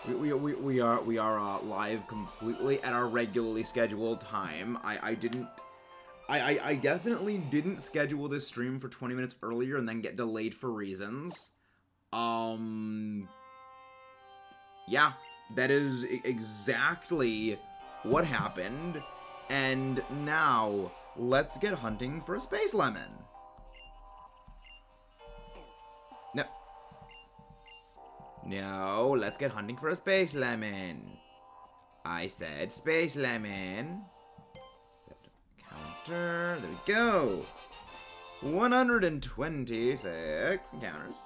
We are live completely at our regularly scheduled time. I definitely didn't schedule this stream for 20 minutes earlier and then get delayed for reasons. Yeah, that is exactly what happened. And now, let's get hunting for a space lemon. No. No, let's get hunting for a space lemon. I said space lemon. Counter. There we go. 126 encounters.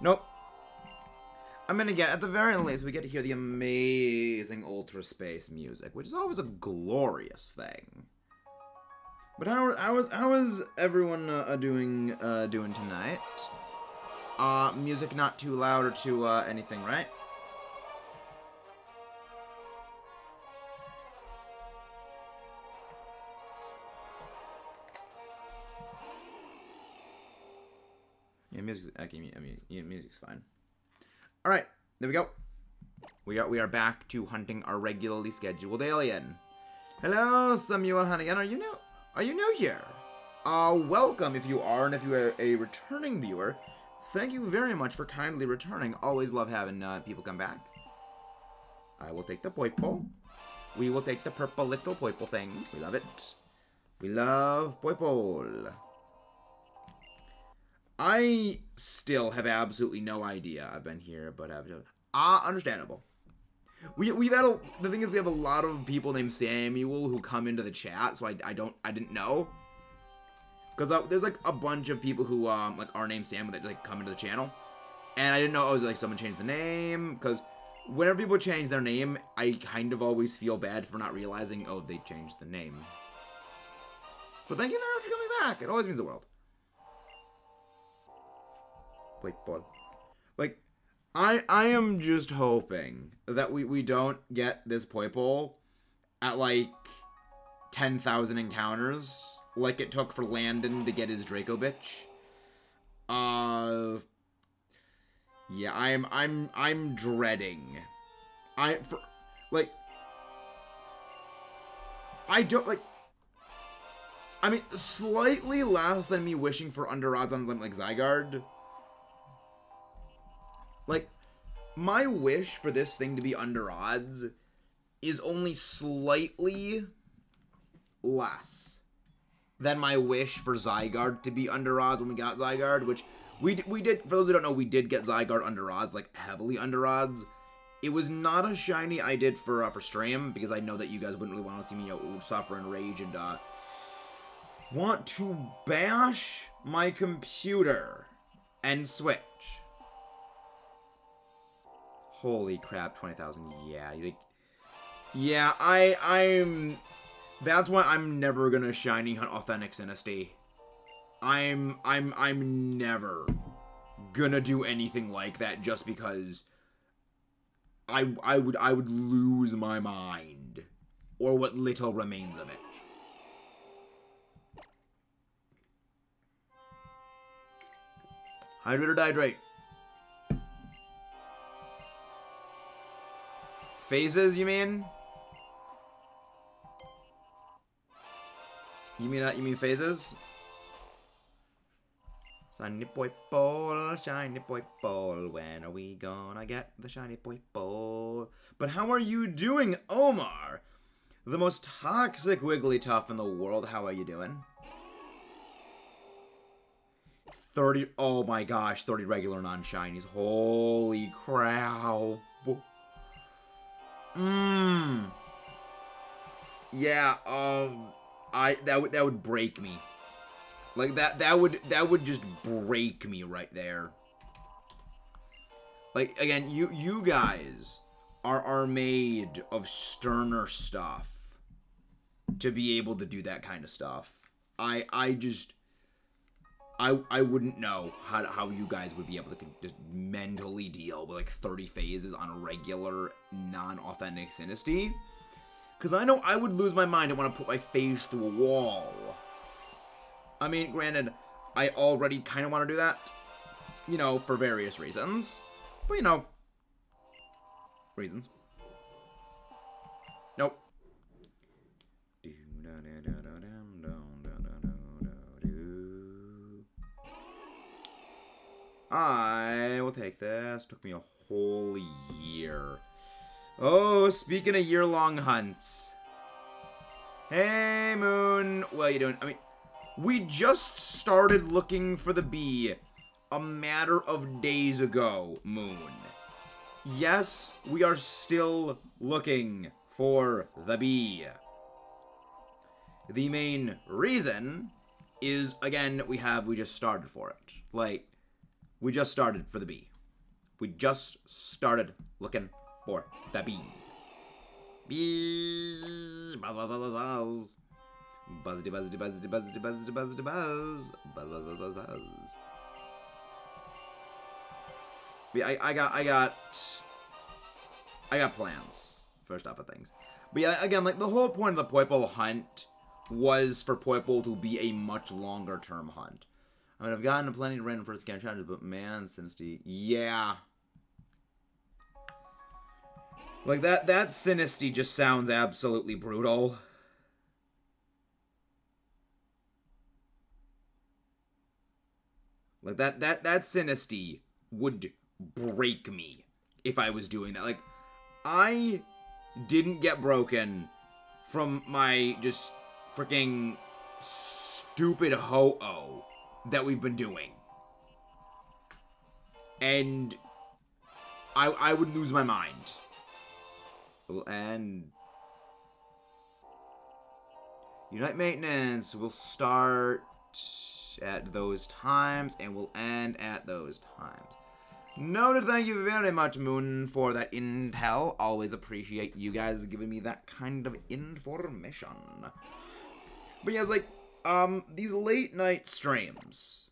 Nope. I'm gonna get, at the very least, we get to hear the amazing ultra space music, which is always a glorious thing. But how is everyone doing tonight? Music not too loud or too anything, right? Yeah, music's fine. All right, there we go. We are back to hunting our regularly scheduled alien. Hello, Samuel Hannigan. Are you new here? Welcome if you are, and if you are a returning viewer, thank you very much for kindly returning. Always love having people come back. I will take the Poipole. We will take the purple little Poipole thing. We love it. We love Poipole. I still have absolutely no idea. I've been here, but understandable. We've had the thing is we have a lot of people named Samuel who come into the chat, so I didn't know. Because there's like a bunch of people who like are named Samuel that like come into the channel, and I didn't know like someone changed the name. Because whenever people change their name, I kind of always feel bad for not realizing, oh, they changed the name. But thank you very much for coming back. It always means the world. Poipole. Like, I am just hoping that we don't get this Poipole at like 10,000 encounters, like it took for Landon to get his Draco bitch. Yeah, I'm dreading. I mean, slightly less than me wishing for under odds on like Zygarde. Like, my wish for this thing to be under odds is only slightly less than my wish for Zygarde to be under odds when we got Zygarde, which we did, for those who don't know, we did get Zygarde under odds, like, heavily under odds. It was not a shiny I did for stream, because I know that you guys wouldn't really want to see me suffer and rage and, want to bash my computer and switch. Holy crap, 20,000. Yeah, yeah, I'm that's why I'm never gonna shiny hunt Authentic Sinisty. I'm never gonna do anything like that just because I would lose my mind, or what little remains of it. Hydrate or dihydrate? Phases, you mean? You mean phases? Shiny Poipole, when are we gonna get the shiny Poipole? But how are you doing, Omar? The most toxic Wigglytuff in the world, how are you doing? 30, oh my gosh, 30 regular non-shinies, holy crap. Yeah, that would break me. Like that would just break me right there. Like, again, you guys are made of sterner stuff to be able to do that kind of stuff. I wouldn't know how you guys would be able to just mentally deal with like 30 phases on a regular non-authentic Sinisty. Because I know I would lose my mind and want to put my face through a wall. I mean, granted, I already kind of want to do that, you know, for various reasons. But, you know, reasons. Nope. I will take this. Took me a whole year. Oh, speaking of year-long hunts. Hey, Moon. What are you doing? I mean, we just started looking for the bee a matter of days ago, Moon. Yes, we are still looking for the bee. The main reason is, again, we just started for it. Like, we just started for the bee. We just started looking for the bee. Bee. Buzz, buzz, buzz, buzz. Buzzity, buzzity, buzzity, buzzity, buzzity, buzzity, buzz. Buzz, buzz, buzz, buzz, buzz. Yeah, I got plans, first off of things. But yeah, again, like, the whole point of the Poipole hunt was for Poipole to be a much longer term hunt. I mean, I've gotten plenty of random first game challenges, but man, Sinisty, yeah. Like, that Sinisty just sounds absolutely brutal. Like, that Sinisty would break me if I was doing that. Like, I didn't get broken from my just freaking stupid ho-oh that we've been doing. And I would lose my mind. And Unite Maintenance will start at those times and will end at those times. Noted, thank you very much, Moon, for that intel. Always appreciate you guys giving me that kind of information. But yeah, it's like, these late night streams.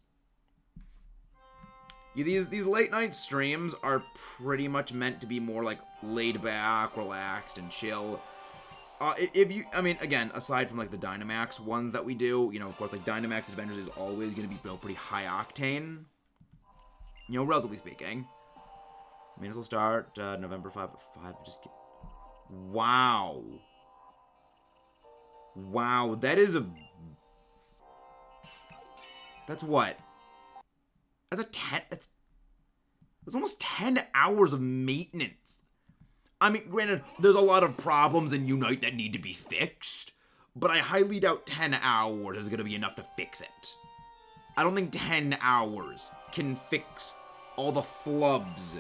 Yeah, these late night streams are pretty much meant to be more like laid back, relaxed, and chill. If you, I mean, again, aside from like the Dynamax ones that we do, you know, of course, like Dynamax Adventures is always going to be built pretty high octane. You know, relatively speaking. I mean, it'll start November 5 at 5. Just get... Wow. Wow, that is a... That's what? That's a 10... That's almost 10 hours of maintenance. I mean, granted, there's a lot of problems in Unite that need to be fixed, but I highly doubt 10 hours is going to be enough to fix it. I don't think 10 hours can fix all the flubs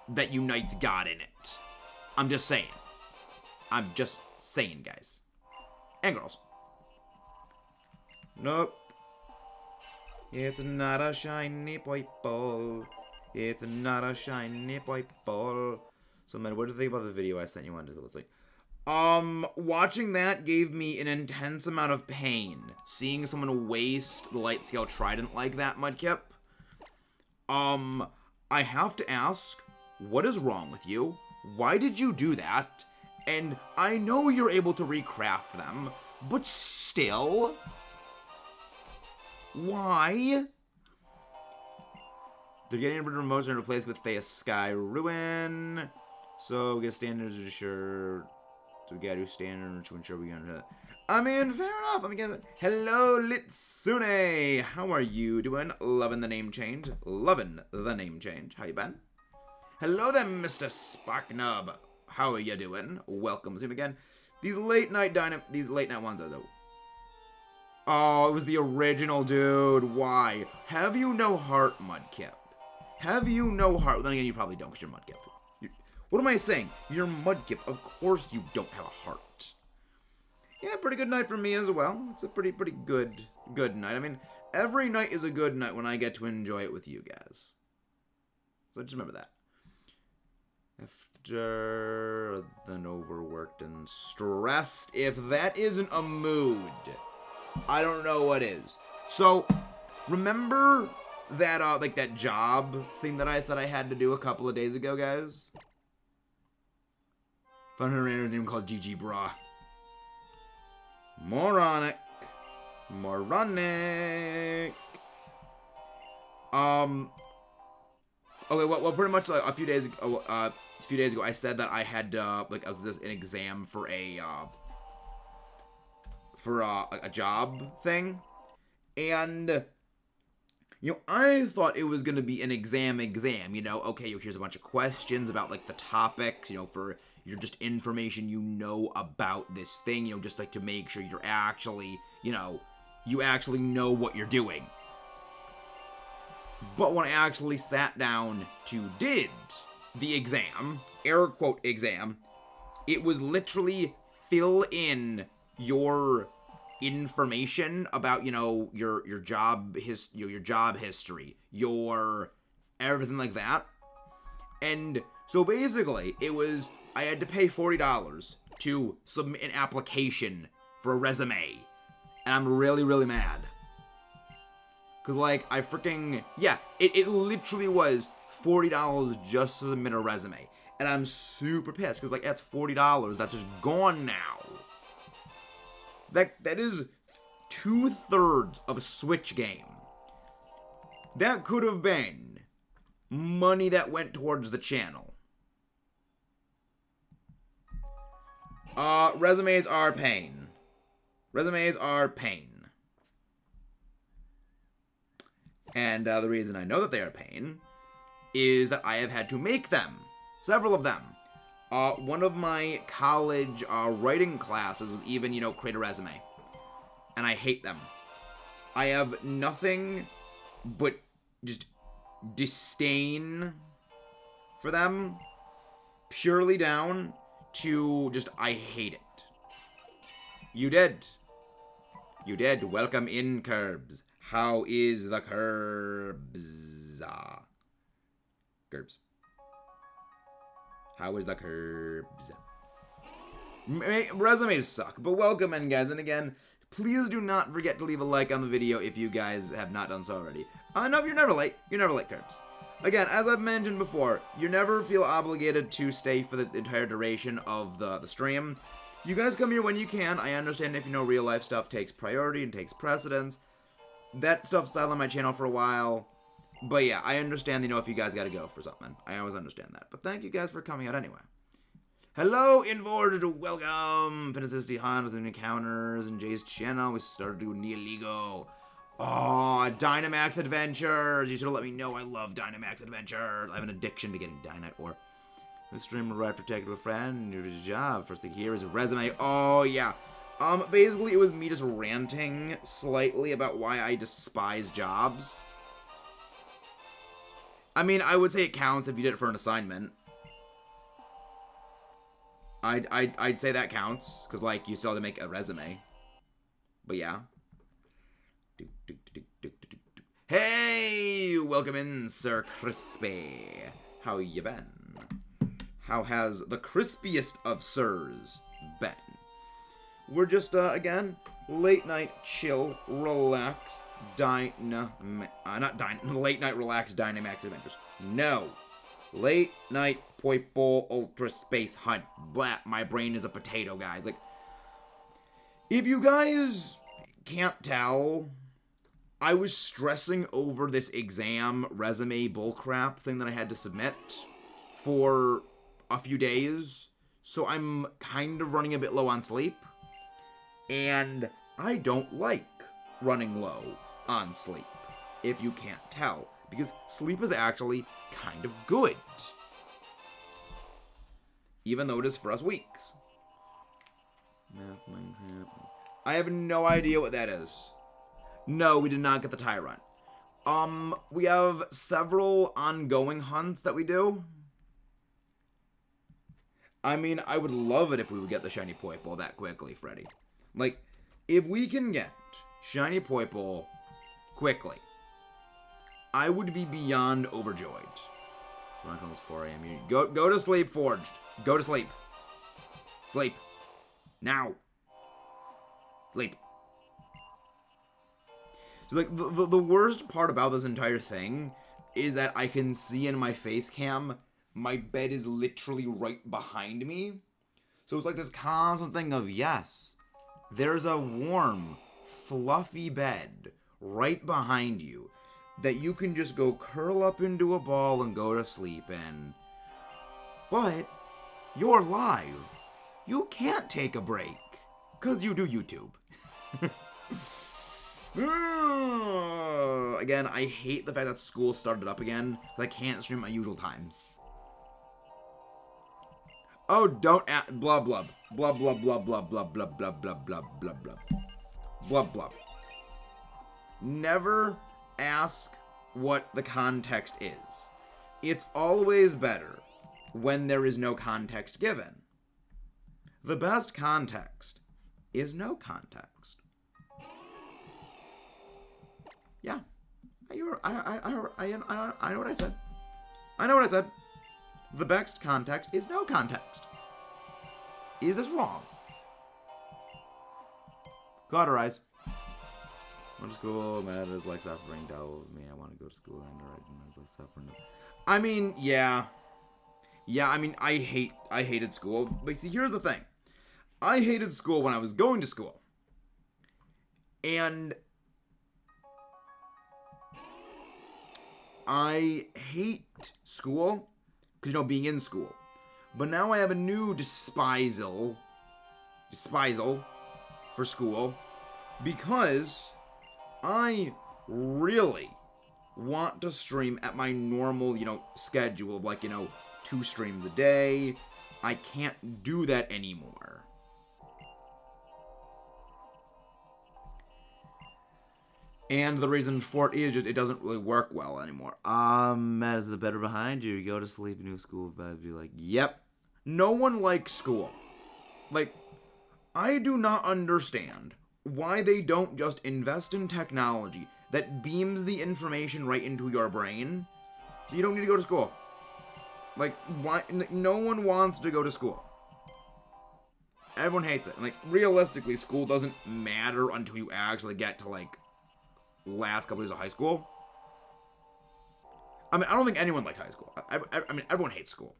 that Unite's got in it. I'm just saying. I'm just saying, guys. And girls. Nope. It's not a shiny Poipole. It's not a shiny Poipole. So, man, what do you think about the video I sent you on to? Let's like, watching that gave me an intense amount of pain. Seeing someone waste the light scale trident like that, Mudkip. I have to ask, what is wrong with you? Why did you do that? And I know you're able to recraft them, but still? Why? They're getting rid of remotes and replaced with Thea Sky Ruin. So we get standards to ensure. So we gotta do standards to ensure we gonna. I mean, fair enough. I mean, hello, Litsune. How are you doing? Loving the name change. Loving the name change. How you been? Hello there, Mr. Sparknub. How are you doing? Welcome to him again. These late night ones are though. Oh, it was the original, dude. Why? Have you no heart, Mudkip? Have you no heart? Then again, you probably don't, because you're Mudkip. What am I saying? You're Mudkip. Of course you don't have a heart. Yeah, pretty good night for me as well. It's a pretty good night. I mean, every night is a good night when I get to enjoy it with you guys. So just remember that. After then overworked and stressed, if that isn't a mood, I don't know what is. So, remember that, like, that job thing that I said I had to do a couple of days ago, guys? Found a random name called GG Bra. Moronic. Okay, well, pretty much like a few days ago, I said that I had like an exam for a job thing, and I thought it was gonna be an exam. Okay, here's a bunch of questions about like the topics, for your just information about this thing, just like to make sure you're actually, you actually know what you're doing. But when I actually sat down to did the exam, air quote exam, it was literally fill in your information about, your job your job history, your everything like that. And so basically, I had to pay $40 to submit an application for a resume. And I'm really, really mad. Because, like, it literally was $40 just to submit a resume. And I'm super pissed, because, like, that's $40 that's just gone now. That is 2/3 of a Switch game. That could have been money that went towards the channel. Resumes are pain. Resumes are pain. And the reason I know that they are pain is that I have had to make them. Several of them. One of my college writing classes was even, create a resume. And I hate them. I have nothing but just disdain for them. Purely down to just, I hate it. You did. You did. Welcome in, Curbs. How is the Curbs? Curbs. How is the Curbs? Resumes suck, but welcome in, guys. And again, please do not forget to leave a like on the video if you guys have not done so already. No, you're never late. You're never late, Curbs. Again, as I've mentioned before, you never feel obligated to stay for the entire duration of the stream. You guys come here when you can. I understand if real life stuff takes priority and takes precedence. That stuff's silent on my channel for a while. But yeah, I understand, if you guys gotta go for something. I always understand that. But thank you guys for coming out anyway. Hello, Inward. Welcome. Persists with new encounters and Jay's channel. We started doing Neoligo. Oh, Dynamax Adventures. You should have let me know. I love Dynamax Adventures. I have an addiction to getting Dynite ore. The streamer right protected a friend. Your job. First thing here is a resume. Oh, yeah. Basically, it was me just ranting slightly about why I despise jobs. I mean, I would say it counts if you did it for an assignment. I'd say that counts, because, like, you still have to make a resume. But, yeah. Hey! Welcome in, Sir Crispy. How you been? How has the crispiest of sirs been? We're just, again, late night chill, relax, late night relax Dynamax Adventures. No. Late night Poipole Ultra Space Hunt. Blah, my brain is a potato, guys. Like, if you guys can't tell, I was stressing over this exam resume bullcrap thing that I had to submit for a few days. So I'm kind of running a bit low on sleep. And I don't like running low on sleep, if you can't tell, because sleep is actually kind of good, even though it is for us weaks. I have no idea what that is. No, we did not get the Tyrant. We have several ongoing hunts that we do. I mean, I would love it if we would get the shiny Poipole that quickly, Freddy. Like, if we can get shiny Poipole quickly, I would be beyond overjoyed. It's almost 4 a.m. Go to sleep, Forged. Go to sleep. Sleep. Now. Sleep. So, like, the worst part about this entire thing is that I can see in my face cam, my bed is literally right behind me. So it's like this constant thing of, yes, there's a warm, fluffy bed right behind you. that you can just go curl up into a ball and go to sleep in. But you're live. You can't take a break. Because you do YouTube. Again, I hate the fact that school started up again. I can't stream at my usual times. Oh, don't blah blah blah blah blah blah blah blah blah blah blah blah blah blah blah. Never ask what the context is. It's always better when there is no context given. The best context is no context. Yeah, I know what I said. I know what I said. The best context is no context. Is this wrong? Cauterize. Go to school, man, is like suffering. Tell me I want to go to school and it's like suffering. I mean, yeah. Yeah, I mean, I hated school. But see, here's the thing. I hated school when I was going to school. And I hate school because, you know, being in school. But now I have a new despisal for school because I really want to stream at my normal, you know, schedule of like, you know, 2 streams a day. I can't do that anymore. And the reason for it is just it doesn't really work well anymore. Matt, is the better behind you? You go to sleep, new school vibes. Be like, yep. No one likes school. Like, I do not understand why they don't just invest in technology that beams the information right into your brain, so you don't need to go to school. Like, why? No one wants to go to school. Everyone hates it. And, like, realistically, school doesn't matter until you actually get to, like, last couple years of high school. I mean, I don't think anyone liked high school. I mean, everyone hates school.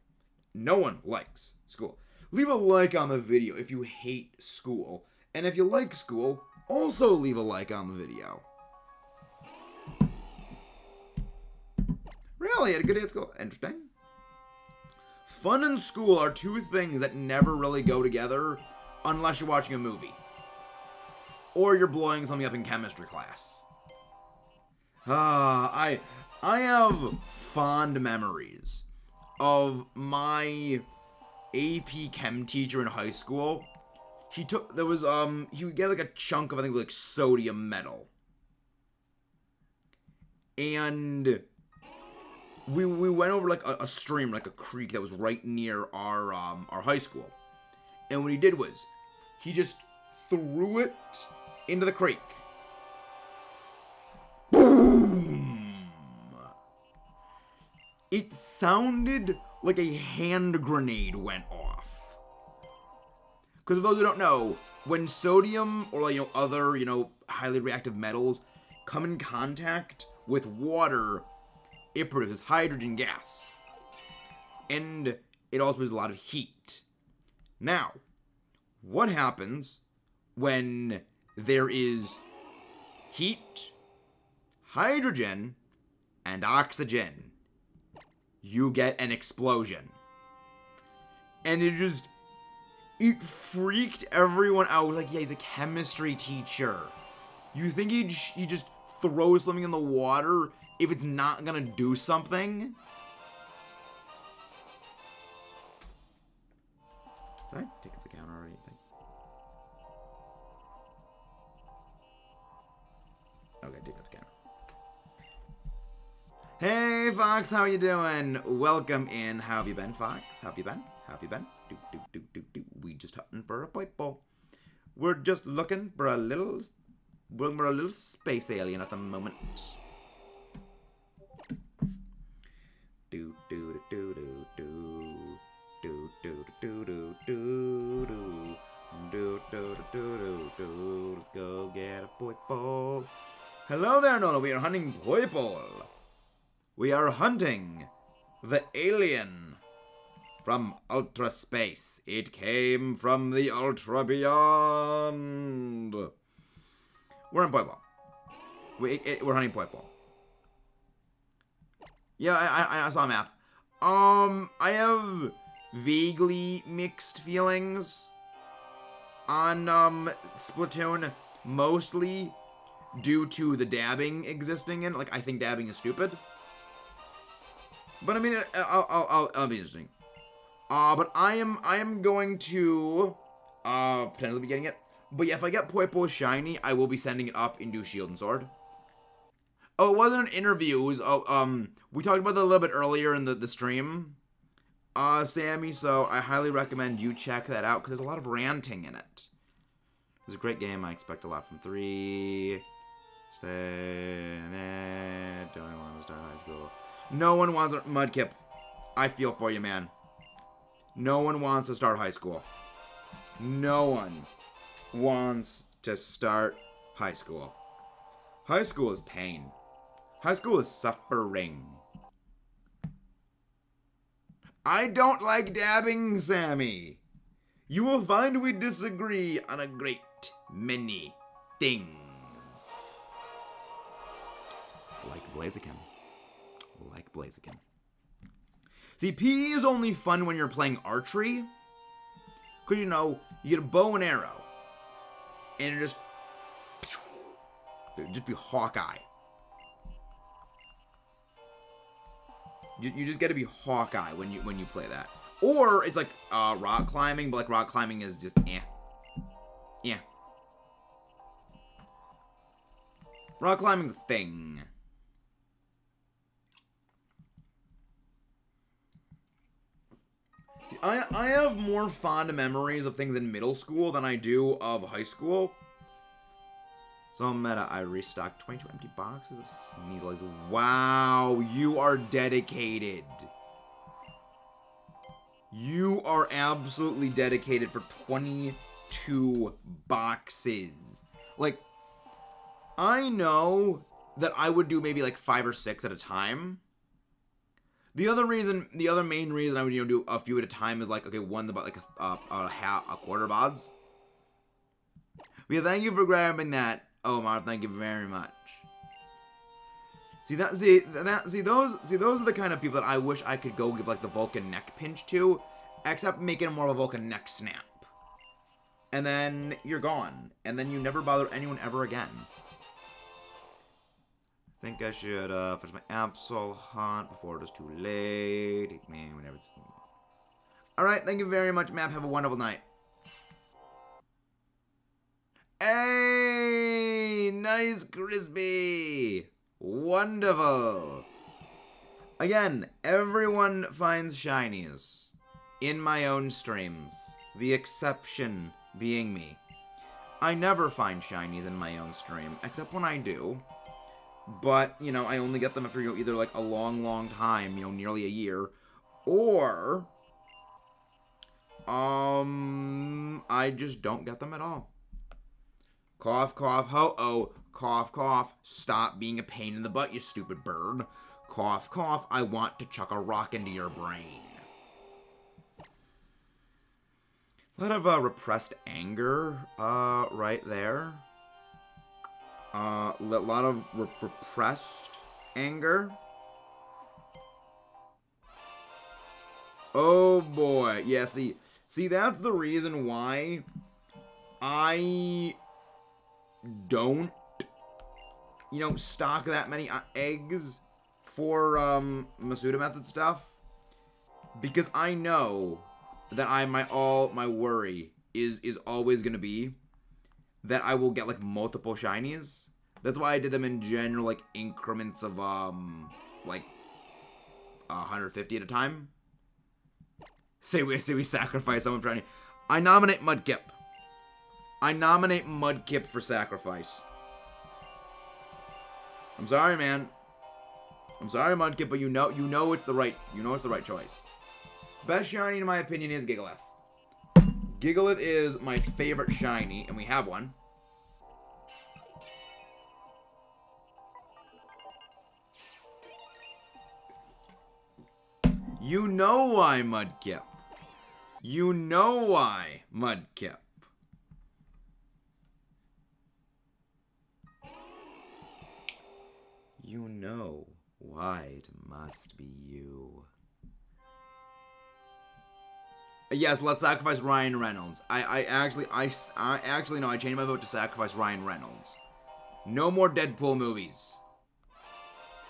No one likes school. Leave a like on the video if you hate school. And if you like school, also leave a like on the video. Really? You had a good day at school? Interesting. Fun and school are 2 things that never really go together unless you're watching a movie. Or you're blowing something up in chemistry class. I have fond memories of my AP Chem teacher in high school. He would get like a chunk of, I think, like sodium metal. And we went over like a stream, like a creek that was right near our high school. And what he did was, he just threw it into the creek. Boom! It sounded like a hand grenade went off. Because for those who don't know, when sodium or, like, you know, other, you know, highly reactive metals come in contact with water, it produces hydrogen gas. And it also produces a lot of heat. Now, what happens when there is heat, hydrogen, and oxygen? You get an explosion. And it freaked everyone out. Like, yeah, he's a chemistry teacher. You think he'd just throw something in the water if it's not gonna do something? Did I take up the camera already? Okay, take up the camera. Hey, Fox, how are you doing? Welcome in. How have you been, Fox? How have you been? How have you been? We just hunting for a Poipole. We're just looking for a little... We're a little space alien at the moment. Let's go get a Poipole. Hello there, Nola. We are hunting Poipole. We are hunting the alien from ultra space. It came from the ultra beyond. We're in Poipole. We're hunting Poipole. Yeah, I saw a map. I have vaguely mixed feelings on Splatoon, mostly due to the dabbing existing in. Like, I think dabbing is stupid. But I mean, I'll be interesting. But I am going to potentially be getting it. But yeah, if I get Poipole shiny, I will be sending it up into Shield and Sword. Oh, it wasn't an interview. It was, we talked about that a little bit earlier in the stream, Sammy. So I highly recommend you check that out because there's a lot of ranting in it. It's a great game. I expect a lot from 3. Stay in it. Don't want to start high school. No one wants a Mudkip. I feel for you, man. No one wants to start high school. No one wants to start high school. High school is pain. High school is suffering. I don't like dabbing, Sammy. You will find we disagree on a great many things. Like Blaziken. Like Blaziken. See, PE is only fun when you're playing archery. Because, you know, you get a bow and arrow. And it'd just be Hawkeye. You just gotta be Hawkeye when you play that. Or it's like rock climbing, but like rock climbing is just eh. Yeah. Rock climbing's a thing. See, I have more fond memories of things in middle school than I do of high school. So meta, I restocked 22 empty boxes of Sneasel. Wow, you are dedicated. You are absolutely dedicated for 22 boxes. Like, I know that I would do maybe like 5 or 6 at a time. The other main reason I would do a few at a time is like, okay, one about like a quarter bods. But yeah, thank you for grabbing that. Omar, thank you very much. Those are the kind of people that I wish I could go give like the Vulcan neck pinch to, except making it more of a Vulcan neck snap. And then you're gone, and then you never bother anyone ever again. I think I should finish my Absol hunt before it is too late. Take me whenever. All right, thank you very much, Map. Have a wonderful night. Hey, nice crispy. Wonderful. Again, everyone finds shinies in my own streams. The exception being me. I never find shinies in my own stream, except when I do. But, you know, I only get them after, you know, either like a long, long time, you know, nearly a year, or I just don't get them at all. Cough, cough, ho-oh. Cough, cough. Stop being a pain in the butt, you stupid bird. Cough, cough. I want to chuck a rock into your brain. A lot of repressed anger right there. A lot of repressed anger. Oh boy. Yeah, see, that's the reason why I don't, you know, stock that many eggs for Masuda method stuff, because I know that my worry is always gonna be that I will get like multiple shinies. That's why I did them in general, like increments of like 150 at a time. Say we sacrifice someone for shiny. I nominate Mudkip. I nominate Mudkip for sacrifice. I'm sorry, man. I'm sorry, Mudkip, but you know it's the right choice. Best shiny in my opinion is Gigalith. Gigalith is my favorite shiny, and we have one. You know why, Mudkip. You know why, Mudkip. You know Why it must be you. Yes, let's sacrifice Ryan Reynolds. I actually no, I changed my vote to sacrifice Ryan Reynolds. No more Deadpool movies.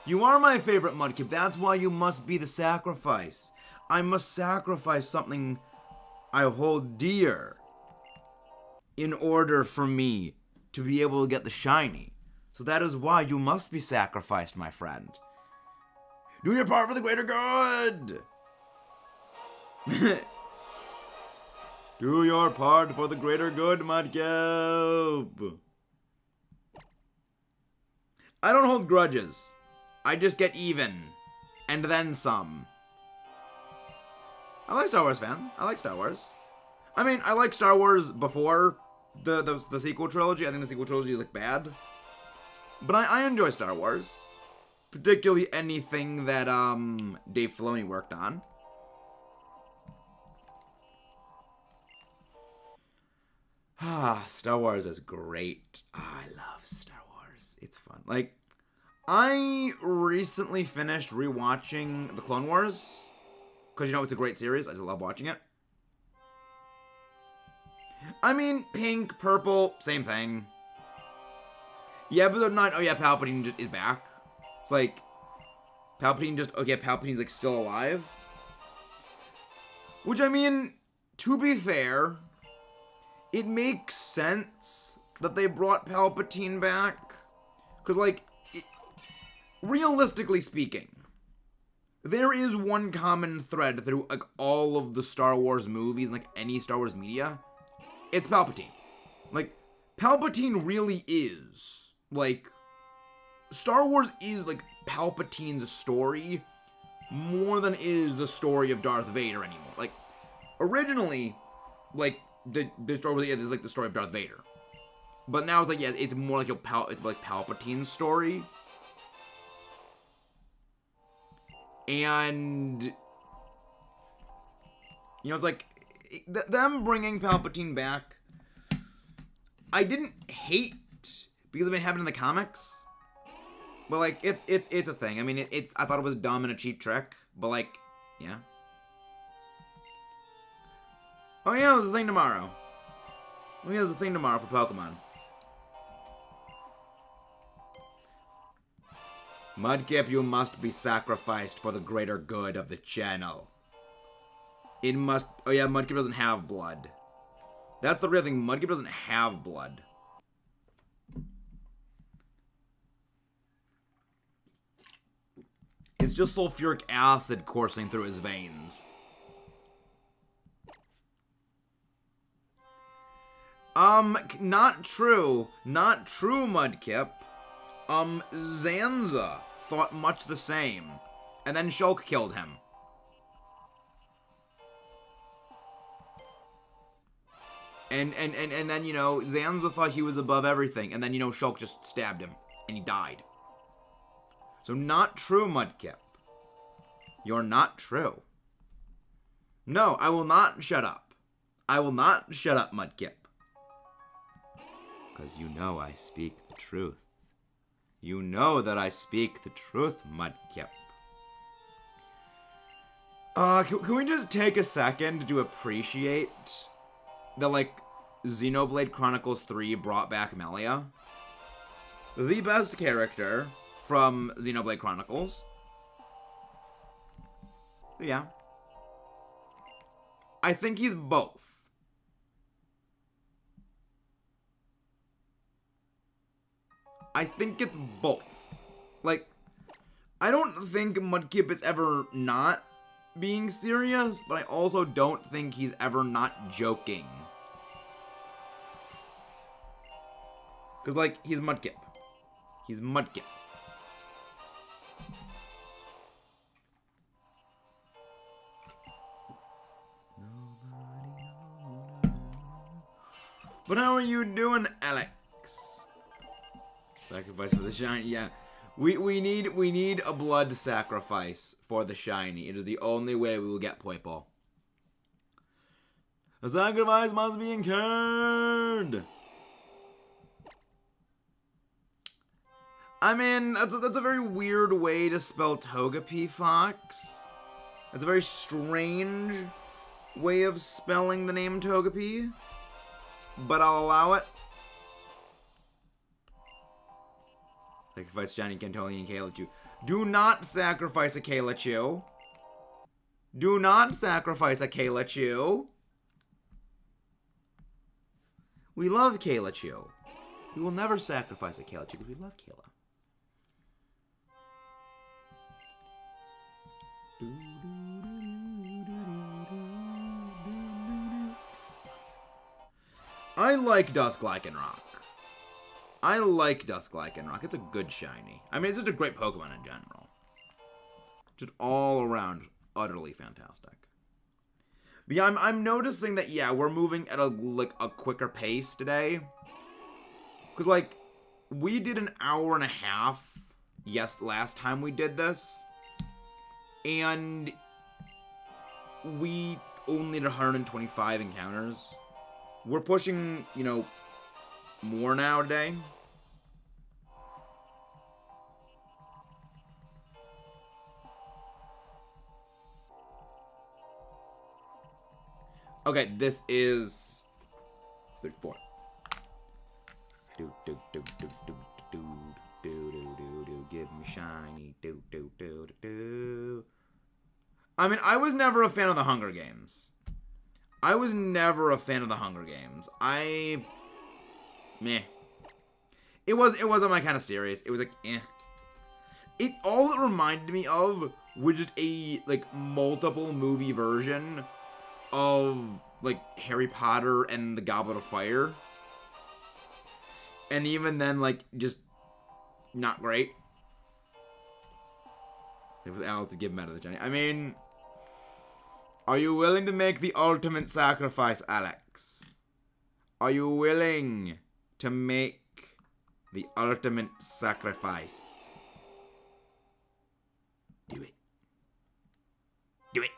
You are my favorite Mudkip. That's why you must be the sacrifice. I must sacrifice something I hold dear in order for me to be able to get the shiny. So that is why you must be sacrificed, my friend. Do your part for the greater good. Do your part for the greater good, Mudkip. I don't hold grudges. I just get even. And then some. I like Star Wars, fan. I like Star Wars. I mean, I like Star Wars before the sequel trilogy. I think the sequel trilogy is, like, bad. But I enjoy Star Wars. Particularly anything that, Dave Filoni worked on. Star Wars is great. I love Star Wars. It's fun. Like, I recently finished rewatching The Clone Wars. Because, you know, it's a great series. I just love watching it. I mean, pink, purple, same thing. Yeah, episode 9, oh yeah, Palpatine just is back. It's like, Palpatine's like still alive. Which, I mean, to be fair, it makes sense that they brought Palpatine back. Because, like, realistically speaking, there is one common thread through, like, all of the Star Wars movies, like, any Star Wars media. It's Palpatine. Like, Palpatine really is, like, Star Wars is, like, Palpatine's story more than is the story of Darth Vader anymore. Like, originally, like, the Star Wars is, like, the story of Darth Vader. But now it's, like, yeah, it's more like it's like Palpatine's story. And, you know, it's like, them bringing Palpatine back, I didn't hate, because I've been having in the comics. But, like, it's a thing. I mean, I thought it was dumb and a cheap trick, but, like, yeah. Oh yeah, there's a thing tomorrow. Oh yeah, there's a thing tomorrow for Pokemon. Mudkip, you must be sacrificed for the greater good of the channel. It must... Oh yeah, Mudkip doesn't have blood. That's the real thing. Mudkip doesn't have blood. It's just sulfuric acid coursing through his veins. Not true. Not true, Mudkip. Zanza thought much the same. And then Shulk killed him. And then, you know, Zanza thought he was above everything. And then, you know, Shulk just stabbed him. And he died. So not true, Mudkip. You're not true. No, I will not shut up. I will not shut up, Mudkip. Because you know I speak the truth. You know that I speak the truth, Mudkip. Can we just take a second to appreciate that, like, Xenoblade Chronicles 3 brought back Melia? The best character from Xenoblade Chronicles. Yeah. I think he's both. I think it's both. Like, I don't think Mudkip is ever not being serious, but I also don't think he's ever not joking. Because, like, he's Mudkip. He's Mudkip. But how are you doing, Alex? Sacrifice for the shiny, yeah. We need a blood sacrifice for the shiny. It is the only way we will get Poipole. A sacrifice must be incurred. I mean, that's a very weird way to spell Togepi, Fox. That's a very strange way of spelling the name Togepi. But I'll allow it. Sacrifice Johnny Cantoli and Kalachu. Do not sacrifice a Kalachu. Do not sacrifice a Kalachu. We love Kalachu. We will never sacrifice a Kalachu because we love Kayla. I like Dusk Lycanroc. I like Dusk Lycanroc. It's a good shiny. I mean, it's just a great Pokemon in general. Just all around, utterly fantastic. But yeah, I'm noticing that, yeah, we're moving at a quicker pace today. Because, like, we did an hour and a half, yes, last time we did this. And we only did 125 encounters. We're pushing, you know, more now today. Okay, this is 34. Give me shiny. I mean, I was never a fan of the Hunger Games. It wasn't my kind of series. It was like, eh. All it reminded me of was just a, like, multiple movie version of, like, Harry Potter and the Goblet of Fire. And even then, like, just not great. It was Alex to give him out of the Johnny. I mean, are you willing to make the ultimate sacrifice, Alex? Are you willing to make the ultimate sacrifice? Do it. Do it.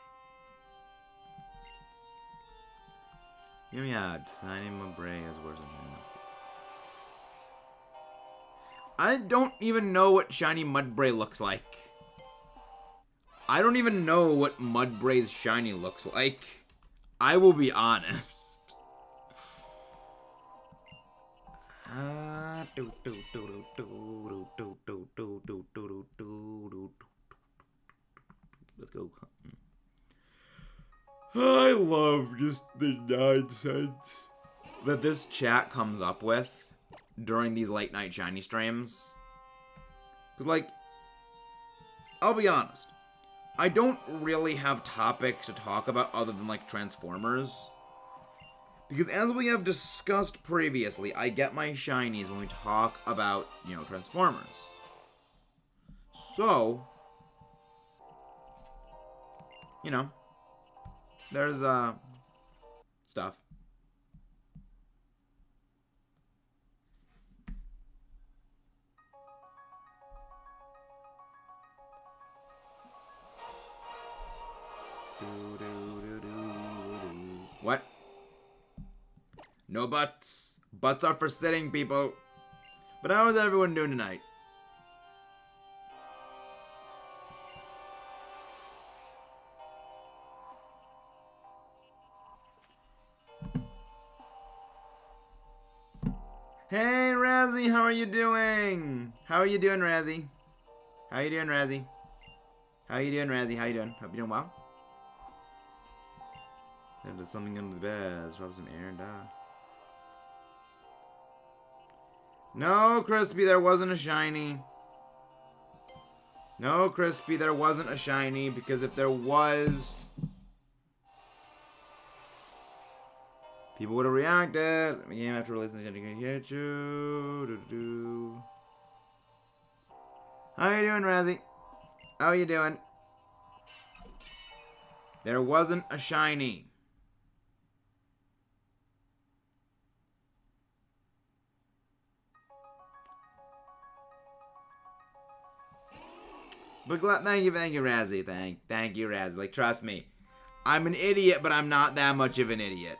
Give me a tiny Mabray is worse than him. I don't even know what shiny Mudbray looks like. I don't even know what Mudbray's shiny looks like. I will be honest. Let's go. I love just the nonsense that this chat comes up with during these late night shiny streams. Because, like, I'll be honest. I don't really have topics to talk about other than, like, Transformers. Because as we have discussed previously, I get my shinies when we talk about, you know, Transformers. So, you know, there's, stuff. What? No butts. Butts are for sitting, people. But how is everyone doing tonight? Hey, Razzie, how are you doing? How are you doing, Razzie? How you doing, Razzie? How you doing, Razzie? How you doing? Hope you're doing well. There's something under the bed. Let's rub some air and die. No, Crispy, there wasn't a shiny. No, Crispy, there wasn't a shiny, because if there was, people would have reacted. The game after releasing the can hit you. How you doing, Razzie? How you doing? There wasn't a shiny. But thank you, Razzie. Thank you, Razzie. Like, trust me, I'm an idiot, but I'm not that much of an idiot.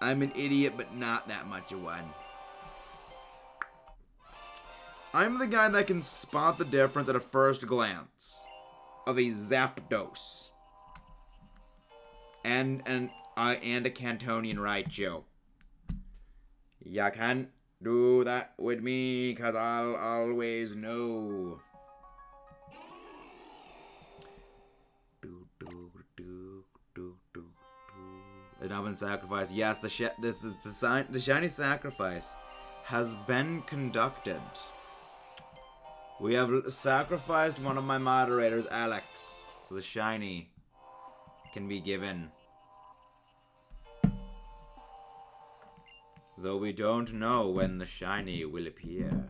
I'm an idiot, but not that much of one. I'm the guy that can spot the difference at a first glance of a Zapdos and a Cantonian Raichu. You can't do that with me, cause I'll always know. It's now been sacrificed. Yes, the shiny sacrifice has been conducted. We have sacrificed one of my moderators, Alex, so the shiny can be given. Though we don't know when the shiny will appear.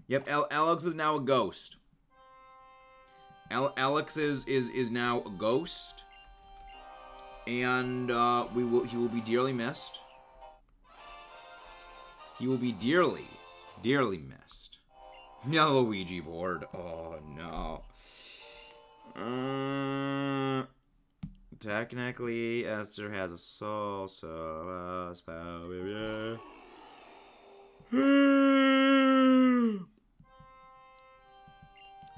Yep, Alex is now a ghost. Alex is now a ghost. And he will be dearly missed. He will be dearly missed. No Luigi board. Oh no. Technically, Esther has a soul, so power.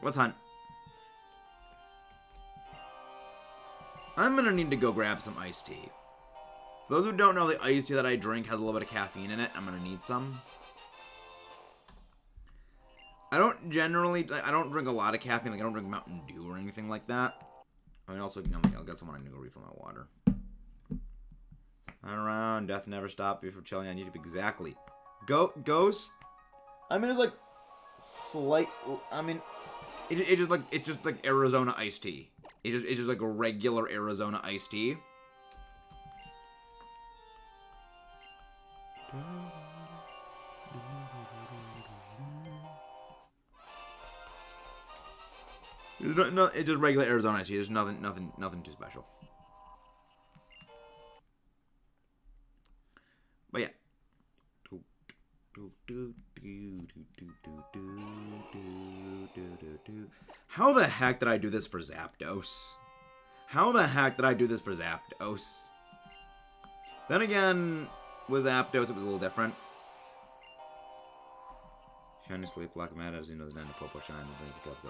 Let's hunt. I'm gonna need to go grab some iced tea. For those who don't know, the iced tea that I drink has a little bit of caffeine in it. I'm gonna need some. I don't drink a lot of caffeine. Like, I don't drink Mountain Dew or anything like that. I mean, also, I'll get someone I need to go refill my water. Not around. Death never stopped me from chilling on YouTube. Exactly. Ghost. I mean, it's like slight. I mean, it's just like Arizona iced tea. It's just like a regular Arizona iced tea. It's just regular Arizona iced tea. There's nothing too special. But yeah. How the heck did I do this for Zapdos? How the heck did I do this for Zapdos? Then again, with Zapdos, it was a little different. Shiny Sleep, Black Meadows, you know the name of Poipole Shine.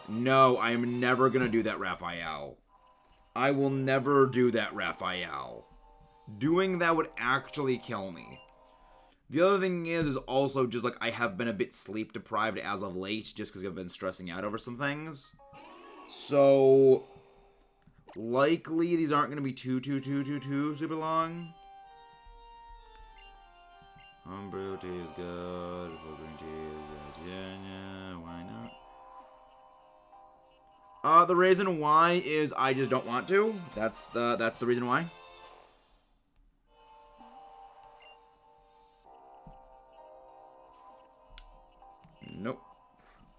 No, I am never gonna do that, Raphael. I will never do that, Raphael. Doing that would actually kill me. The other thing is also just like I have been a bit sleep deprived as of late, just because I've been stressing out over some things. So likely these aren't gonna be too super long. Homebrew tea is good. Green tea is good. Yeah, why not? The reason why is I just don't want to. That's the reason why. Nope.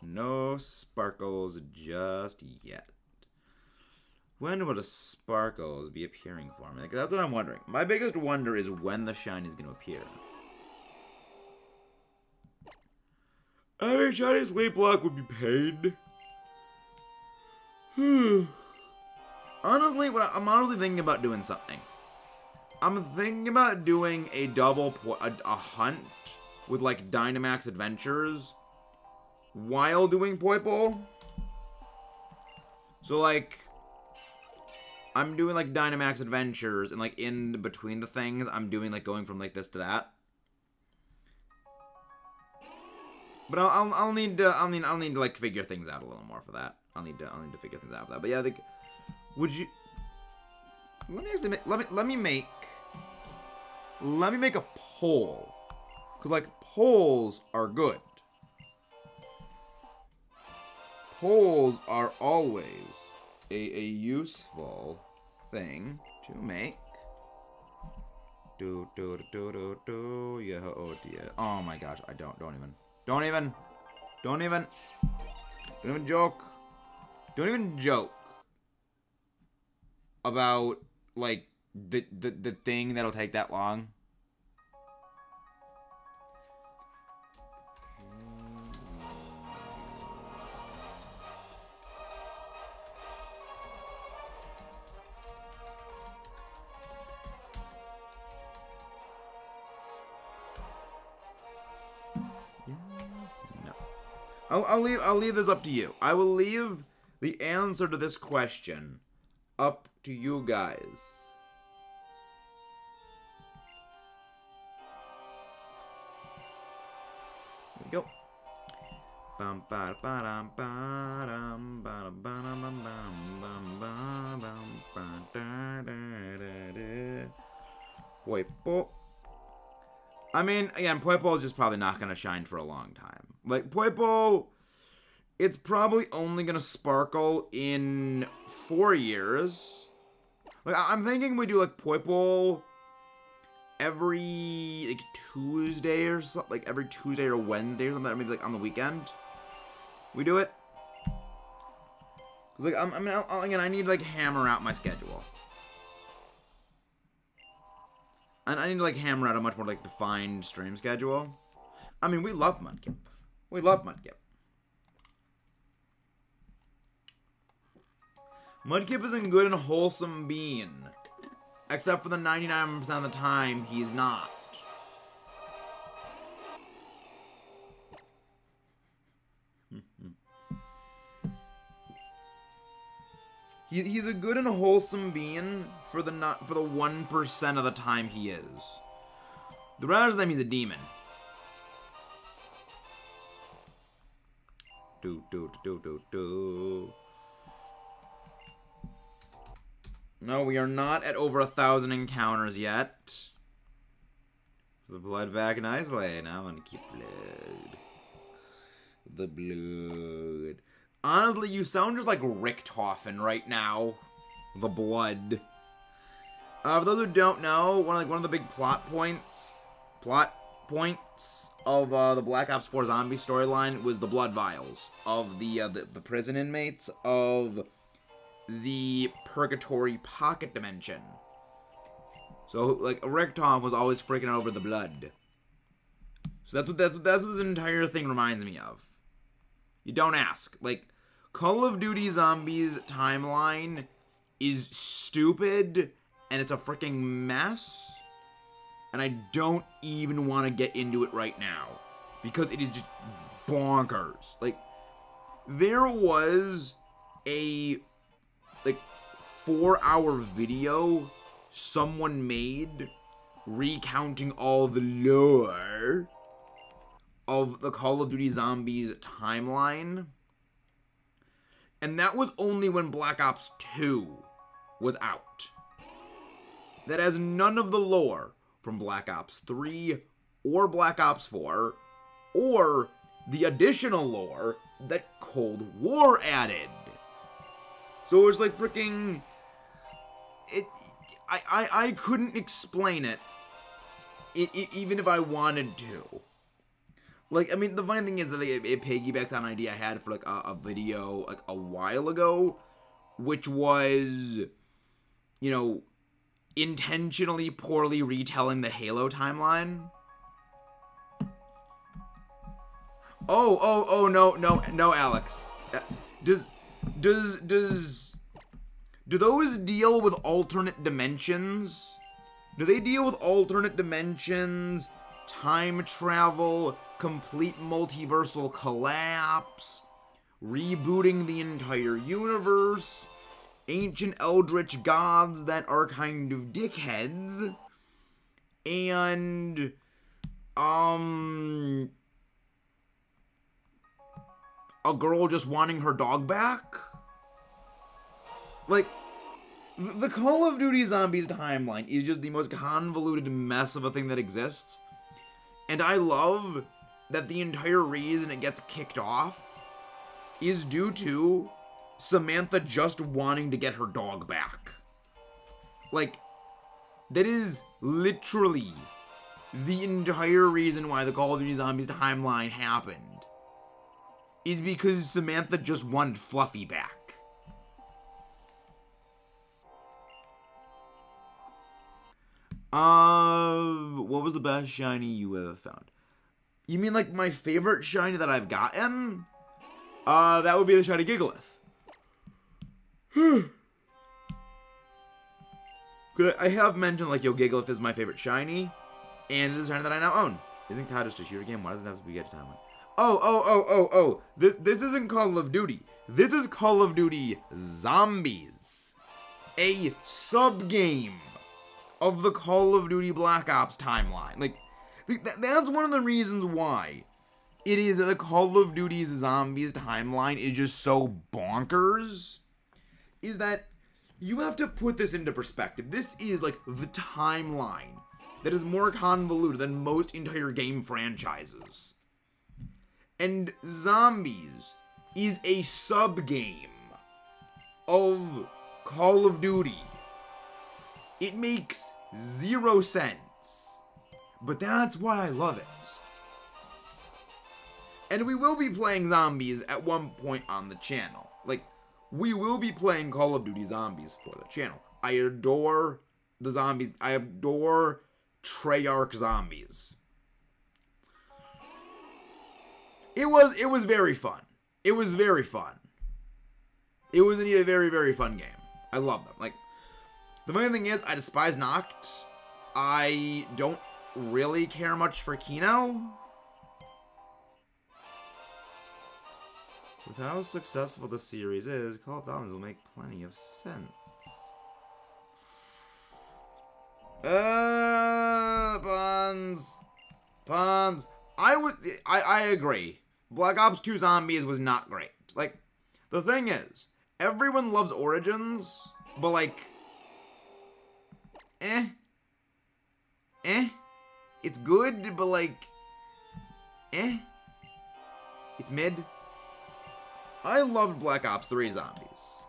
No sparkles just yet. When will the sparkles be appearing for me? Like, that's what I'm wondering. My biggest wonder is when the shine is going to appear. I mean, shiny sleep block would be paid. Honestly, I'm honestly thinking about doing something. I'm thinking about doing a a hunt with like Dynamax Adventures while doing Poipole. So like, I'm doing like Dynamax Adventures, and like in between the things, I'm doing like going from like this to that. But I'll need to like figure things out a little more for that. I'll need to figure things out for that. But yeah, I think, would you? Let me actually let me make a poll, cause like polls are good. Polls are always a useful thing to make. Yeah, oh dear. Oh my gosh, I don't even joke. Don't even joke about like the thing that'll take that long. I'll leave this up to you. I will leave the answer to this question up to you guys. Here we go. Poipole. I mean, again, Poipole is just probably not going to shine for a long time. Like, Poipole, it's probably only going to sparkle in 4 years. Like, I'm thinking we do, like, Poipole every, like, Tuesday or something. Like, every Tuesday or Wednesday or something. Maybe, like, on the weekend. We do it. Cause, like, again, I need to, like, hammer out my schedule. And I need to, like, hammer out a much more, like, defined stream schedule. I mean, we love Mudkip. We love Mudkip. Mudkip is a good and wholesome being. Except for the 99% of the time, he's not. He's a good and wholesome being for the 1% of the time he is. The rest of them, he's a demon. No, we are not at over 1,000 encounters yet. The blood back nicely. Now I'm gonna keep blood. The blood. Honestly, you sound just like Richtofen right now. The blood. For those who don't know, one of the big plot points of the Black Ops 4 zombie storyline was the blood vials of the prison inmates of the Purgatory Pocket Dimension. So, like, Richtofen was always freaking out over the blood. So that's what this entire thing reminds me of. You don't ask. Like, Call of Duty Zombies timeline is stupid, and it's a freaking mess, and I don't even want to get into it right now, because it is just bonkers. Like, there was a, like, 4-hour video someone made recounting all the lore of the Call of Duty Zombies timeline. And that was only when Black Ops 2 was out. That has none of the lore from Black Ops 3 or Black Ops 4 or the additional lore that Cold War added. So it's like freaking... I couldn't explain it even if I wanted to. Like, I mean, the funny thing is that it piggybacks on an idea I had for, like, a video, like, a while ago, which was, you know, intentionally poorly retelling the Halo timeline. No, Alex. Do those deal with alternate dimensions? Do they deal with alternate dimensions, time travel, complete multiversal collapse, rebooting the entire universe, ancient eldritch gods that are kind of dickheads, and, a girl just wanting her dog back? Like, the Call of Duty Zombies timeline is just the most convoluted mess of a thing that exists. And I love that the entire reason it gets kicked off is due to Samantha just wanting to get her dog back. Like, that is literally the entire reason why the Call of Duty Zombies timeline happened. Is because Samantha just wanted Fluffy back. What was the best shiny you ever found? You mean like my favorite shiny that I've gotten? That would be the shiny Gigalith. I have mentioned, like, yo, Gigalith is my favorite shiny, and it is a shiny that I now own. Isn't COD just a shooter game? Why does it have to be a timeline? Oh. This isn't Call of Duty. This is Call of Duty Zombies. A sub-game of the Call of Duty Black Ops timeline. Like, that's one of the reasons why it is that the Call of Duty's Zombies timeline is just so bonkers. Is that you have to put this into perspective. This is like the timeline that is more convoluted than most entire game franchises. And Zombies is a sub-game of Call of Duty. It makes zero sense. But that's why I love it. And we will be playing Zombies at one point on the channel. Like, we will be playing Call of Duty Zombies for the channel. I adore the zombies. I adore Treyarch Zombies. It was very fun. It was very fun. It was indeed a very, very fun game. I love them. Like, the main thing is, I despise Noct. I don't really care much for Kino. With how successful the series is, Call of Zombies will make plenty of sense. Puns. I agree. Black Ops 2 Zombies was not great. Like, the thing is, everyone loves Origins, but like, it's good, but like, it's mid. I loved Black Ops 3 Zombies.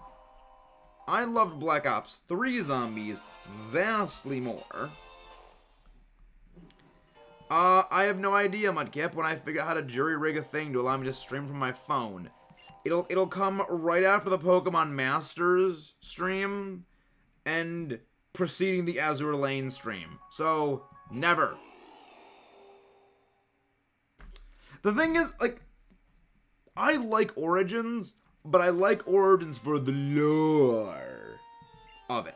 I loved Black Ops 3 Zombies vastly more. I have no idea, Mudkip. When I figure out how to jury rig a thing to allow me to stream from my phone, it'll come right after the Pokemon Masters stream and preceding the Azure Lane stream. So, never. The thing is, like, I like Origins, but I like Origins for the lore of it.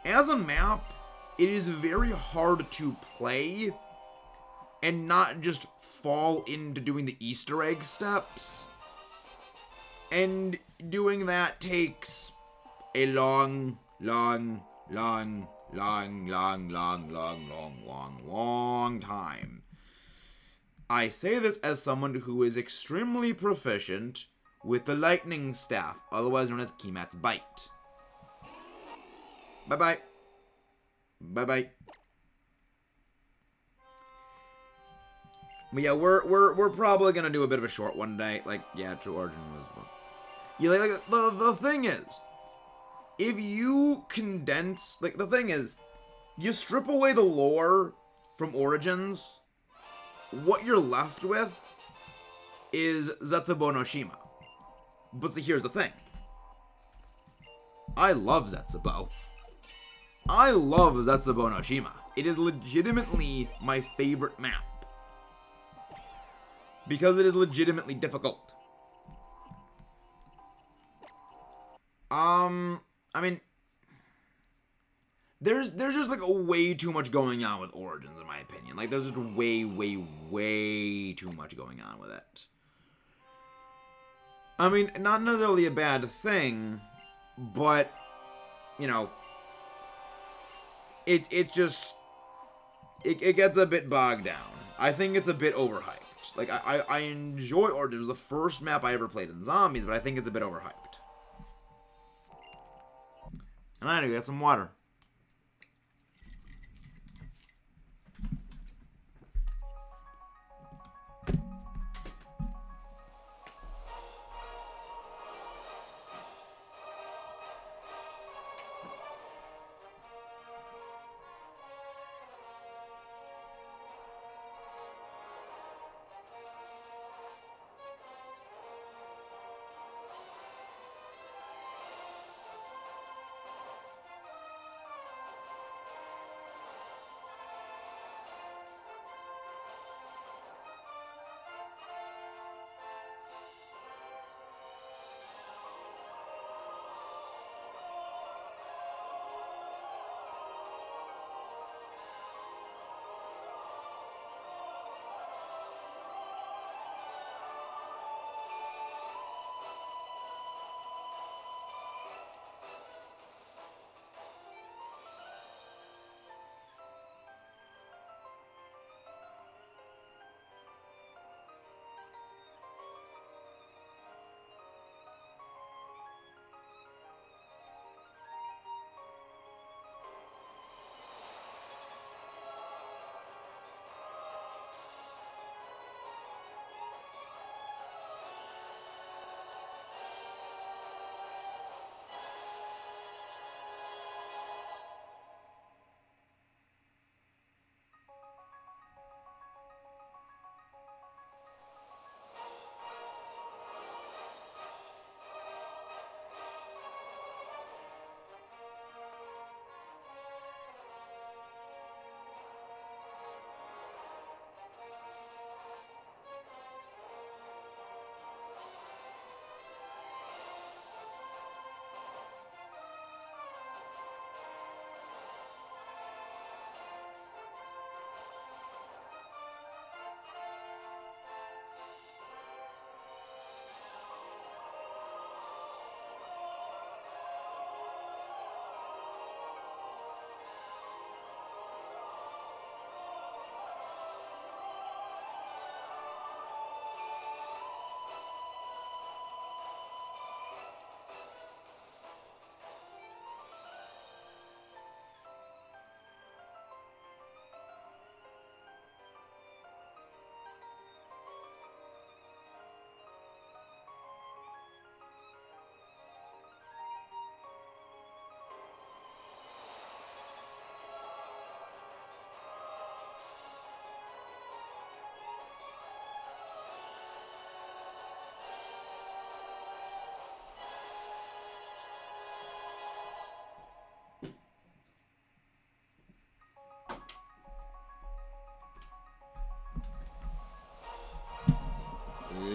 As a map, it is very hard to play and not just fall into doing the Easter egg steps. And doing that takes a long time. I say this as someone who is extremely proficient with the lightning staff, otherwise known as Kemat's Bite. Bye-bye. Bye-bye. But yeah, we're probably gonna do a bit of a short one today. Like, yeah, True Origin was. Yeah, like the thing is, if you condense, like, the thing is, you strip away the lore from Origins, what you're left with is Zetsubo no Shima. But see, here's the thing. I love Zetsubo. I love Zetsubo no Shima. It is legitimately my favorite map. Because it is legitimately difficult. I mean, there's just like way too much going on with Origins, in my opinion. Like, there's just way too much going on with it. I mean, not necessarily a bad thing, but, you know, it's just, it gets a bit bogged down. I think it's a bit overhyped. Like, I enjoy Origins. It was the first map I ever played in Zombies, but I think it's a bit overhyped. And I need to get some water.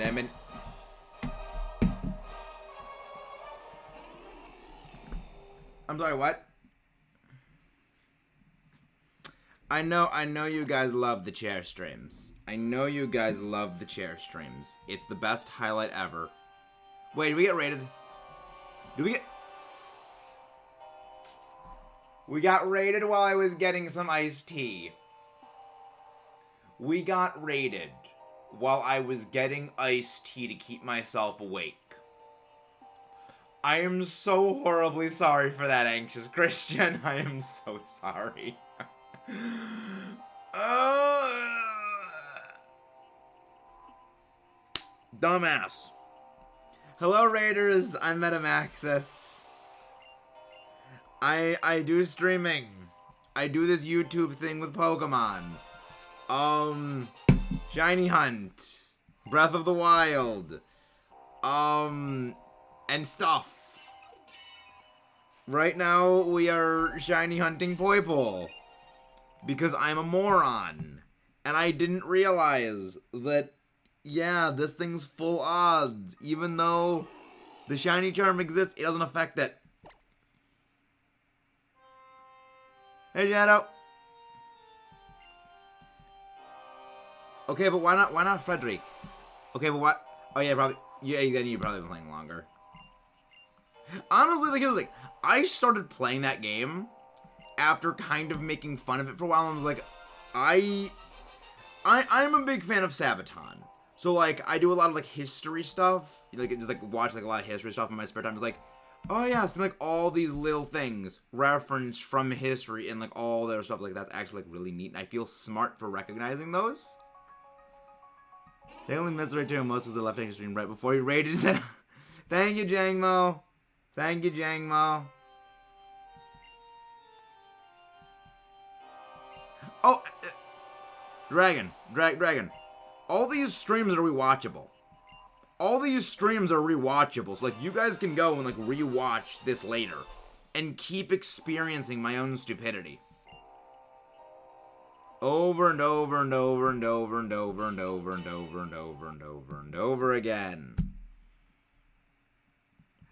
lemon. I'm sorry, what? I know you guys love the chair streams. I know you guys love the chair streams. It's the best highlight ever. Wait, did we get raided? Did we get... We got raided while I was getting some iced tea. We got raided while I was getting iced tea to keep myself awake. I am so horribly sorry for that, Anxious Christian. I am so sorry. Dumbass. Hello, Raiders. I'm Metamaxis. I do streaming. I do this YouTube thing with Pokemon. Shiny Hunt. Breath of the Wild. And stuff. Right now, we are shiny hunting Poipole. Because I'm a moron. And I didn't realize that, yeah, this thing's full odds. Even though the shiny charm exists, it doesn't affect it. Hey, Shadow. Okay, but why not Frederick? Okay, but what? Oh yeah, probably. Yeah, then you've probably been playing longer. Honestly, like, here's the thing. I started playing that game after kind of making fun of it for a while, and I was like, I'm a big fan of Sabaton. So, like, I do a lot of, like, history stuff. Like watch, like, a lot of history stuff in my spare time. It's like, oh, yeah, so, like, all these little things referenced from history and, like, all their stuff. Like, that's actually, like, really neat. And I feel smart for recognizing those. They only missed right to most of the left-hand stream right before he raided it. Thank you, Jangmo. Thank you, Jangmo. Oh, Dragon. All these streams are rewatchable. All these streams are rewatchable. So, like, you guys can go and, like, rewatch this later. And keep experiencing my own stupidity. Over and over and over and over and over and over and over and over and over and over again.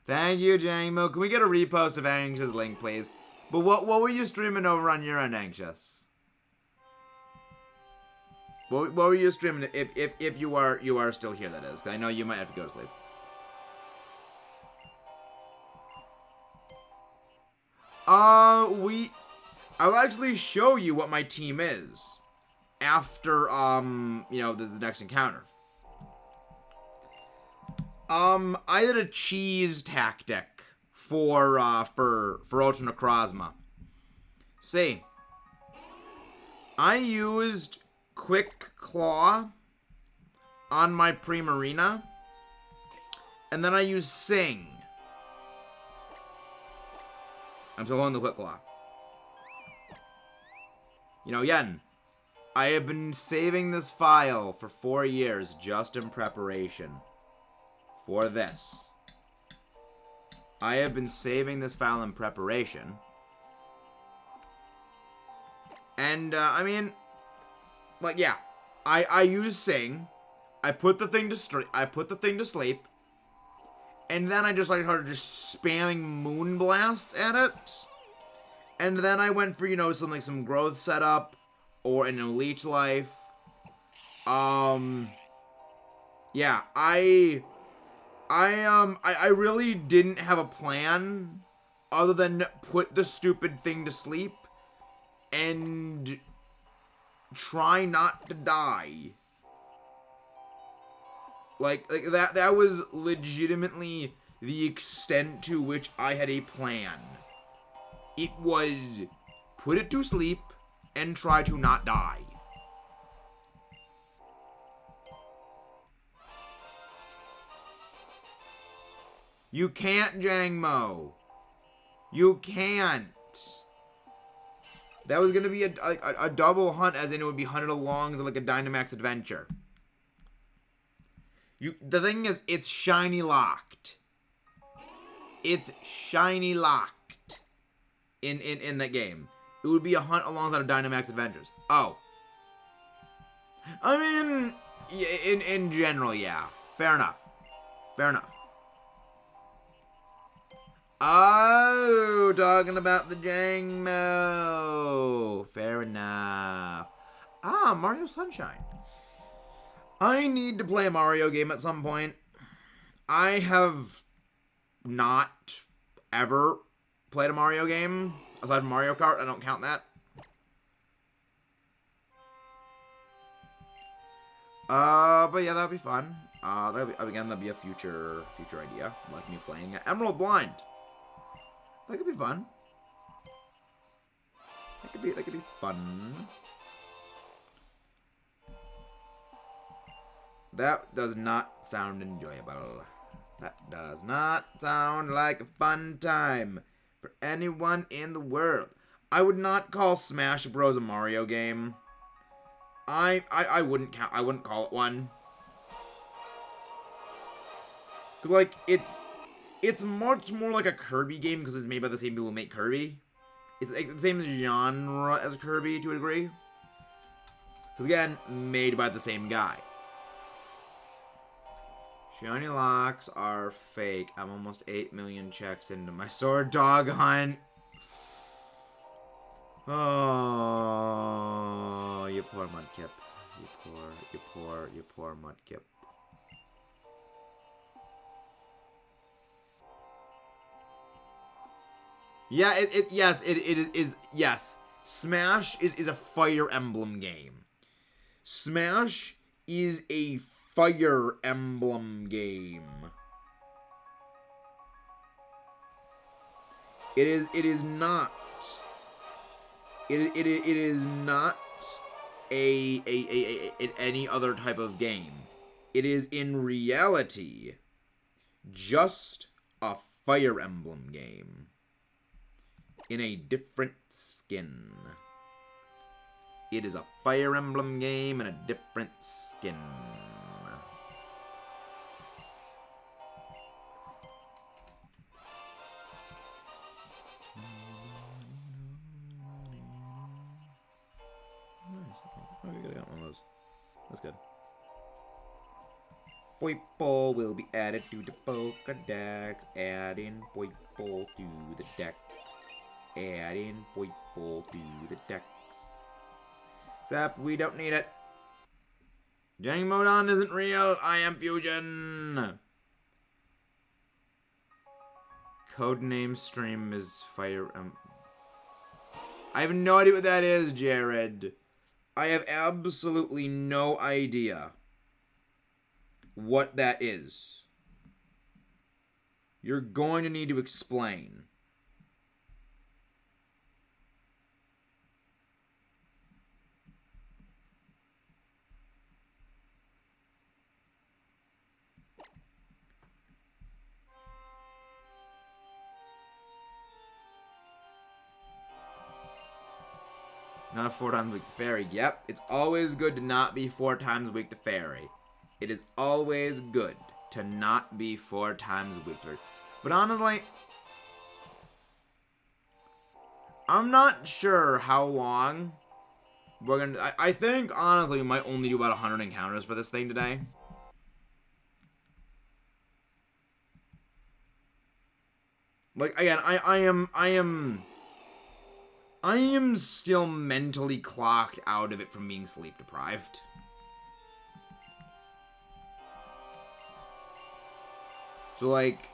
Thank you, Jangmo. Can we get a repost of Anxious' link, please? But what were you streaming over on your end, Anxious? What were you streaming? If you are still here, that is. Because I know you might have to go to sleep. I'll actually show you what my team is after you know, the next encounter. I did a cheese tactic for Ultra Necrozma. See, I used Quick Claw on my Primarina, and then I used Sing. I'm still holding the Quick Claw. You know, Yen, I have been saving this file for 4 years just in preparation for this. I have been saving this file in preparation. And, I mean, like, yeah. I use Sing. I put the thing to sleep. And then I just, like, started just spamming Moon Blasts at it. And then I went for, you know, some growth setup or an Leech Life. Yeah, I really didn't have a plan other than put the stupid thing to sleep and try not to die. Like that was legitimately the extent to which I had a plan. It was put it to sleep and try to not die. You can't, Jangmo. You can't. That was gonna be a double hunt, as in it would be hunted along as like a Dynamax adventure. The thing is, it's shiny locked. It's shiny locked in that game. It would be a hunt alongside of Dynamax Adventures. Oh. I mean, in general, yeah. Fair enough. Fair enough. Oh, talking about the Jangmo. Fair enough. Ah, Mario Sunshine. I need to play a Mario game at some point. I have not ever played a Mario game aside from Mario Kart. I don't count that. But yeah, that'd be fun. That'd be a future idea, like me playing Emerald Blind. That could be fun. That could be fun. That does not sound enjoyable. That does not sound like a fun time for anyone in the world. I would not call Smash Bros. A Mario game. I wouldn't call it one. Cause like it's much more like a Kirby game because it's made by the same people who make Kirby. It's like the same genre as Kirby to a degree. Because again, made by the same guy. Shiny locks are fake. I'm almost 8 million checks into my sword dog hunt. Oh, you poor Mudkip. You poor Mudkip. Yeah, yes. Smash is a Fire Emblem game. Smash is a Fire Emblem game. It is not. It is not any other type of game. It is in reality just a Fire Emblem game in a different skin. It is a Fire Emblem game in a different skin. Okay, got one of those. That's good. Poipole will be added to the Pokedex. Add in Poipole to the deck. Add in Poipole to the dex. Except we don't need it. Jangmodon isn't real. I am Fusion. Codename stream is Fire. I have no idea what that is, Jared. I have absolutely no idea what that is. You're going to need to explain. Not a 4 times a week to fairy. Yep, it's always good to not be 4 times a week to fairy. It is always good to not be 4 times a week to fairy. But honestly, I'm not sure how long we're gonna. I think honestly we might only do about 100 encounters for this thing today. Like again, I am still mentally clocked out of it from being sleep deprived. So like,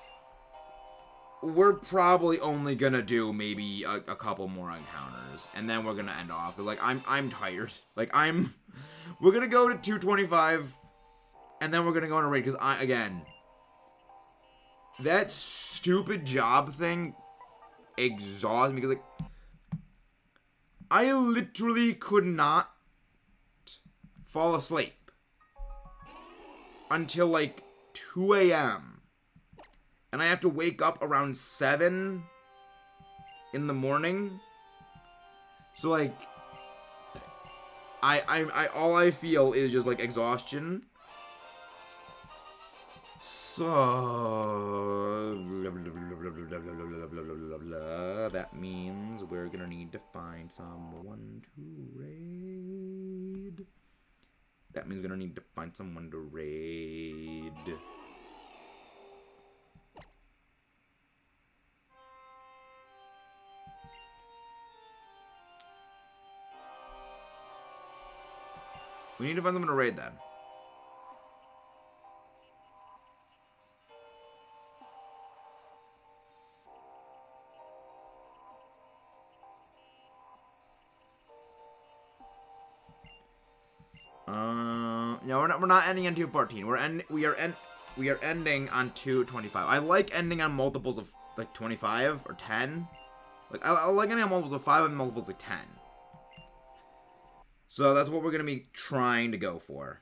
we're probably only gonna do maybe a couple more encounters, and then we're gonna end off. But like, I'm tired. Like we're gonna go to 225, and then we're gonna go on a raid because again, that stupid job thing exhausts me because like. I literally could not fall asleep until like 2 a.m. And I have to wake up around 7 in the morning. So like I all I feel is just like exhaustion. So that means we're gonna need to find someone to raid. That means we're gonna need to find someone to raid. We need to find someone to raid then. No, we're not ending on 214. We are ending on 225. I like ending on multiples of like 25 or 10. Like I like ending on multiples of 5 and multiples of 10. So that's what we're gonna be trying to go for.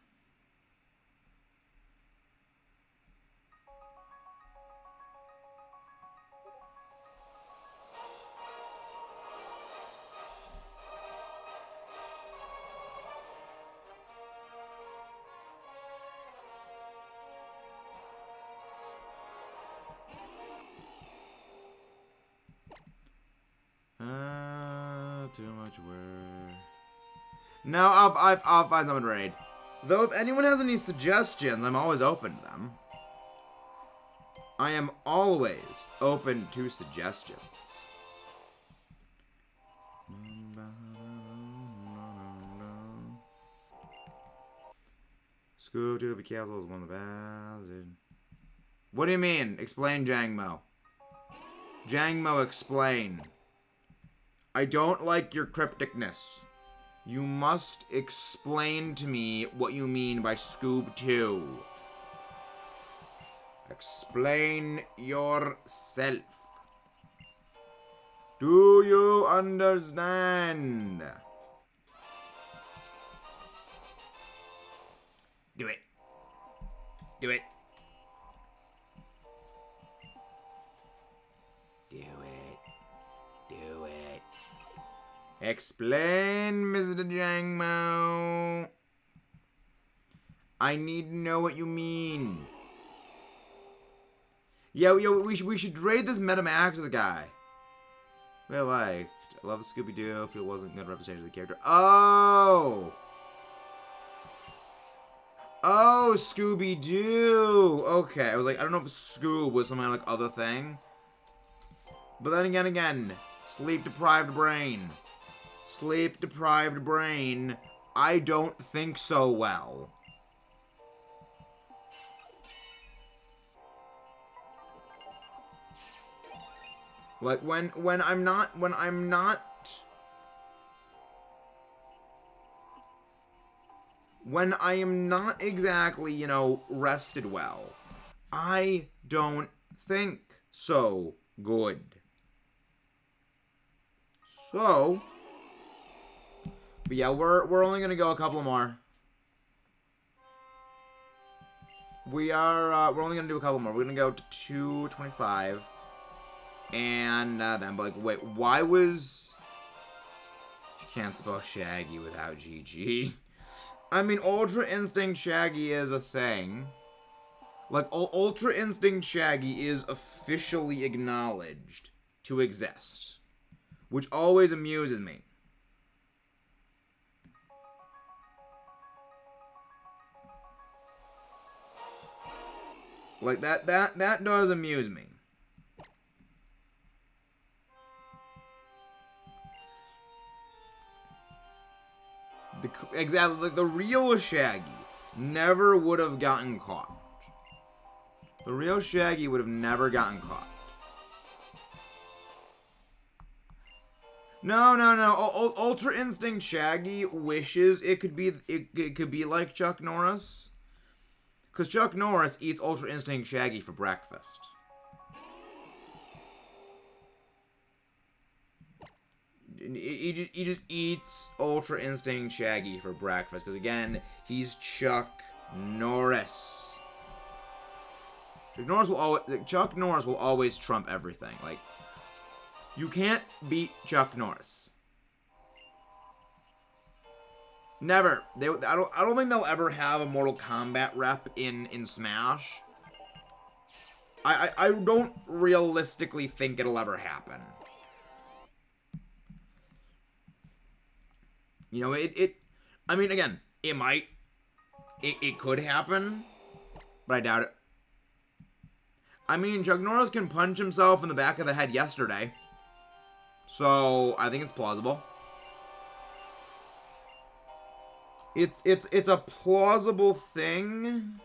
Too much work. No, I'll find someone to raid. Though if anyone has any suggestions, I'm always open to them. I am always open to suggestions. Screw to be careful is one of the best. What do you mean? Explain, Jangmo. Jangmo, explain. I don't like your crypticness. You must explain to me what you mean by Scoob 2. Explain yourself. Do you understand? Do it. Do it. Do it. Do it. Explain, Mr. Jangmo. I need to know what you mean. Yeah, we should raid this Metamax's guy. I liked. I love Scooby-Doo if it wasn't good representation of the character. Oh! Oh, Scooby-Doo! Okay, I was like, I don't know if Scoob was some kind of like other thing. But then again, sleep-deprived brain. Sleep-deprived brain. I don't think so well. Like when I'm not I am not exactly, you know, rested well, I don't think so good. So, but yeah, we're only gonna go a couple more. We're only gonna do a couple more. We're gonna go to 225. And then, but like, wait, why was... You can't spell Shaggy without GG. I mean, Ultra Instinct Shaggy is a thing. Like, Ultra Instinct Shaggy is officially acknowledged to exist. Which always amuses me. Like, that does amuse me. Exactly, like the real Shaggy never would have gotten caught. The real Shaggy would have never gotten caught. No. Ultra Instinct Shaggy wishes it could be like Chuck Norris, because Chuck Norris eats Ultra Instinct Shaggy for breakfast. He just eats Ultra Instinct Shaggy for breakfast. Because again, he's Chuck Norris. Chuck Norris will always trump everything. Like, you can't beat Chuck Norris. Never. I don't think they'll ever have a Mortal Kombat rep in Smash. I don't realistically think it'll ever happen. You know, I mean, again, it might. It could happen, but I doubt it. I mean, Chuck Norris can punch himself in the back of the head yesterday. So, I think it's plausible. It's a plausible thing.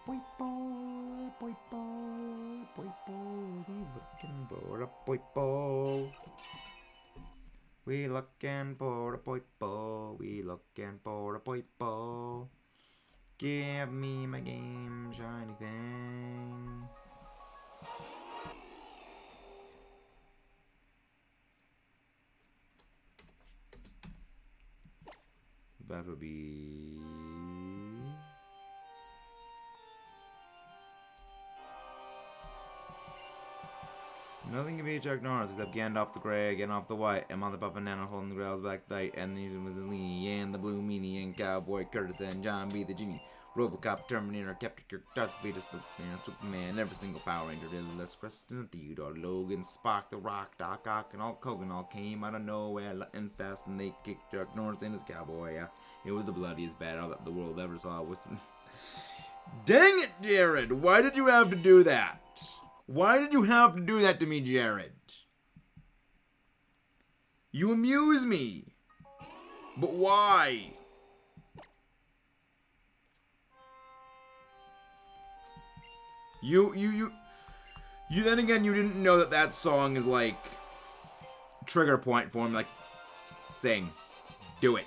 Poipole, Poipole, Poipole, we looking for a Poipole. We looking for a Poipole, we looking for a Poipole. Give me my game, shiny thing. That would be... Nothing can be Chuck Norris except Gandalf the Grey, Gandalf the White, and Mother Papa Nana holding the Grail's black tight, and the was Lee, and the Blue Meanie, and Cowboy Curtis, and John B. the Genie, Robocop, Terminator, Captain Kirk, Darth Vader, Superman, every single Power Ranger, Les Creston, Theodore, Logan, Spock, The Rock, Doc Ock, and Hulk Hogan all came out of nowhere, and fast, and they kicked Chuck Norris and his cowboy. It was the bloodiest battle that the world ever saw. Dang it, Jared! Why did you have to do that? Why did you have to do that to me, Jared? You amuse me. But why? You then again, you didn't know that that song is like trigger point for him, like sing. Do it.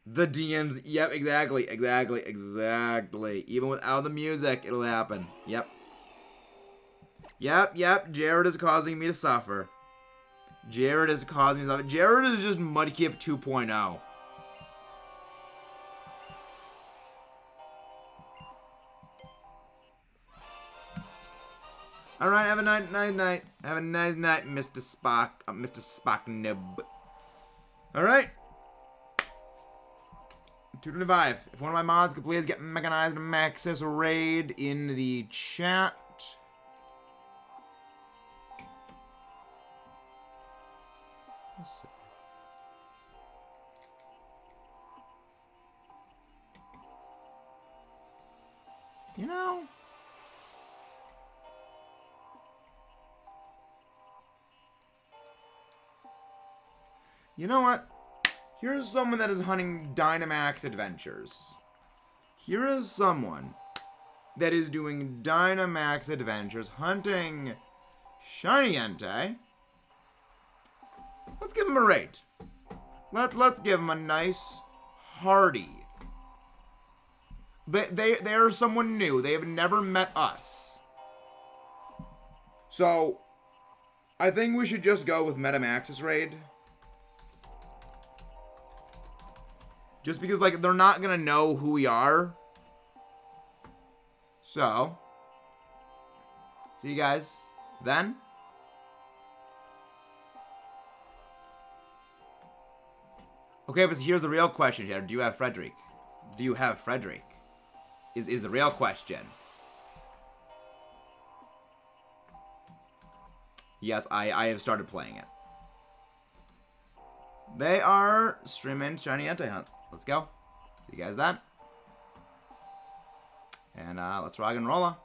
The DMs, yep, exactly. Even without the music, it'll happen. Yep, Jared is causing me to suffer. Jared is just Mudkip 2.0. Alright, have a nice night. Have a nice night, Mr. Spock. Mr. Spock Nib. Alright. 225. If one of my mods could please get Mechanized Maxis Raid in the chat. You know, what? Here's someone that is hunting Dynamax Adventures. Here is someone that is doing Dynamax Adventures, hunting Shiny Entei. Let's give him a raid. Let's give him a nice, hearty. They are someone new. They have never met us. So, I think we should just go with Metamax's raid. Just because, like, they're not gonna know who we are. So, see you guys then. Okay, but here's the real question, Jared. Do you have Frederick? Do you have Frederick? Is the real question. Yes, I have started playing it. They are streaming Shiny Entei Hunt. Let's go. See you guys then. And let's rock and roll.